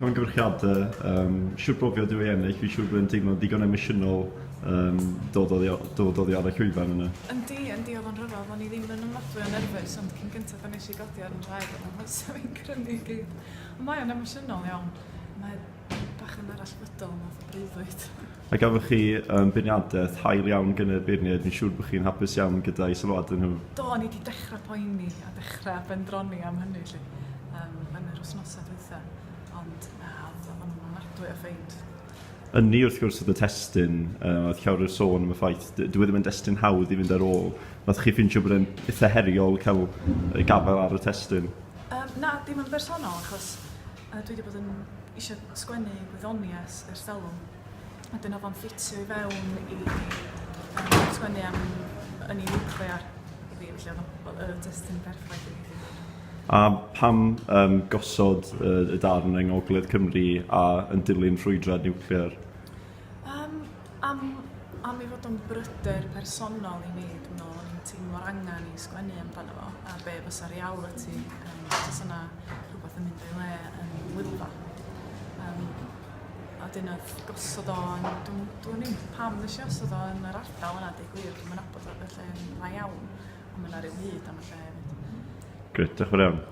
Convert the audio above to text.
Mewn gyfrchiadau, siwr brofio dwi ennill, fi siwr bod yn teimlo digon emosiynol dod oddi ar y llwyfan yna. Yndi, oedd o'n rhyfedd, o'n i ddim yn ymladwy o nerfus, ond cyn gyntaf o'n eisiau godi ar yn rhaid, ond o'n fi'n crynu i gyd. Ond mae o'n emosiynol iawn, mae bach yn arallfydol, math o breuddwyd. A gafwch chi beirniadaeth hael iawn gyda'r beirniad, fi'n siŵr bod chi'n hapus iawn gyda'i sylwadau nhw. Do, ni wedi dechrau poeni a dechrau bendroni am hynny, yn yr wythnosau dwytha, ond oedd o'n martwy o ffeind. Ni wrth gwrs oedd y testyn, oedd llawer o'r sôn am y ffaith, dwi ddim yn destyn hawdd i fynd ar ôl. Nath chi ffeindio bod yn eitha heriol cael ei gafael ar y testyn? Na, dim yn bersonol, achos dwi wedi bod yn eisiau sgwennu gwyddoniaeth ers talwm. A dyn oedd o'n ffitio i fewn i sgwennu am Enillydd i fi, felly oedd y testyn perffaith i fi. A pam gosod y darn yng Ngogledd Cymru a yn dilyn ffrwydrad niwclear? Am ei fod o'n bryder personol i mi, dwi'n meddwl o'n i'n teimlo'r angen i sgwennu amdano fo, a be fysa reality, os yna rhywbeth yn mynd o'i le yn Wylfa. A dyn oedd gosod o, dwi'n ddim pam nes i osod o yn yr ardal yna, di gwir, dwi'n mynd abod o lle yn dda iawn, ond mae'n ar i'w hyd am y lle hefyd. Gret, diolch yn fawr iawn.